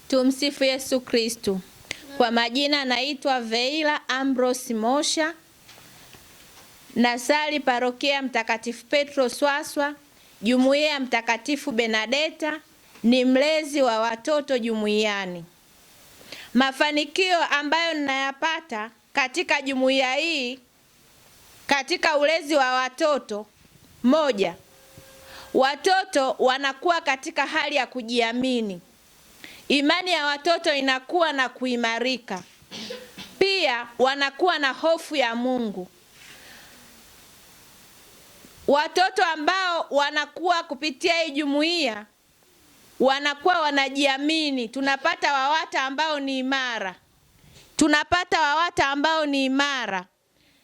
Tumsifu Yesu Kristu. Kwa majina naitwa Veila Ambrose Mosha. Nasali parokia Mtakatifu Petro Swaswa, Jumuiya Mtakatifu Benadeta, ni mlezi wa watoto jumuiyani. Mafanikio ambayo ninayapata katika jumuiya hii katika ulezi wa watoto: moja, watoto wanakuwa katika hali ya kujiamini. Imani ya watoto inakuwa na kuimarika. Pia wanakuwa na hofu ya Mungu. Watoto ambao wanakuwa kupitia hii jumuiya wanakuwa wanajiamini. Tunapata WAWATA ambao ni imara.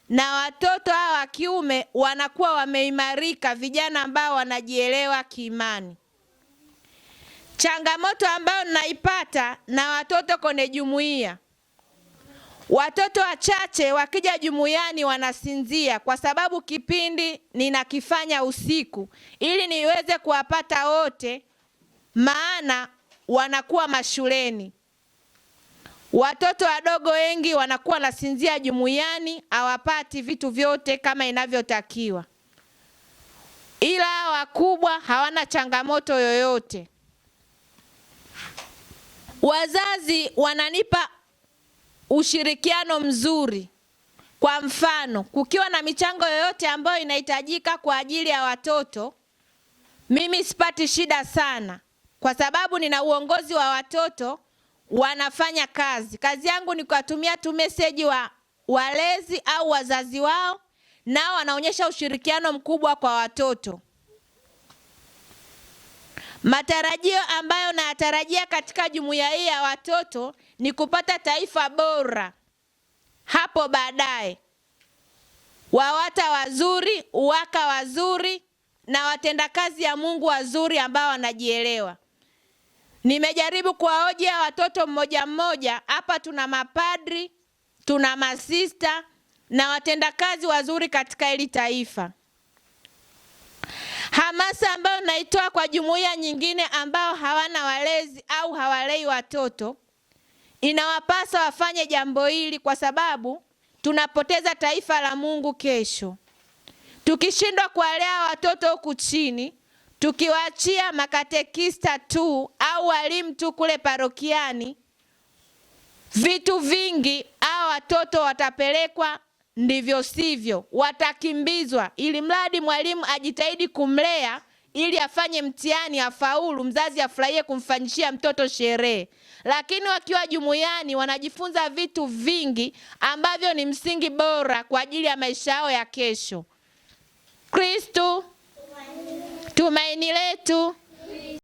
Na watoto hao wa kiume wanakuwa wameimarika, vijana ambao wanajielewa kiimani. Changamoto ambayo ninaipata na watoto kwenye jumuiya: watoto wachache wakija jumuiyani wanasinzia, kwa sababu kipindi ninakifanya usiku ili niweze kuwapata wote, maana wanakuwa mashuleni. Watoto wadogo wengi wanakuwa nasinzia jumuiyani, hawapati vitu vyote kama inavyotakiwa, ila wakubwa hawana changamoto yoyote. Wazazi wananipa ushirikiano mzuri. Kwa mfano, kukiwa na michango yoyote ambayo inahitajika kwa ajili ya watoto, mimi sipati shida sana, kwa sababu nina uongozi wa watoto wanafanya kazi. Kazi yangu ni kuwatumia tu meseji wa walezi au wazazi wao, nao wanaonyesha ushirikiano mkubwa kwa watoto. Matarajio ambayo nayatarajia katika jumuiya hii ya watoto ni kupata taifa bora hapo baadaye. WAWATA wazuri, UWAKA wazuri, na watendakazi ya Mungu wazuri ambao wanajielewa. Nimejaribu kuwahoji watoto mmoja mmoja. Hapa tuna mapadri, tuna masista na watendakazi wazuri katika hili taifa. Hamasa ambayo naitoa kwa jumuiya nyingine ambao hawana walezi au hawalei watoto: inawapasa wafanye jambo hili, kwa sababu tunapoteza taifa la Mungu kesho. Tukishindwa kuwalea watoto huku chini, tukiwaachia makatekista tu au walimu tu kule parokiani, vitu vingi, hao watoto watapelekwa ndivyo sivyo, watakimbizwa, ili mradi mwalimu ajitahidi kumlea ili afanye mtihani afaulu, mzazi afurahie kumfanyishia mtoto sherehe. Lakini wakiwa jumuiyani wanajifunza vitu vingi ambavyo ni msingi bora kwa ajili ya maisha yao ya kesho. Kristo tumaini letu.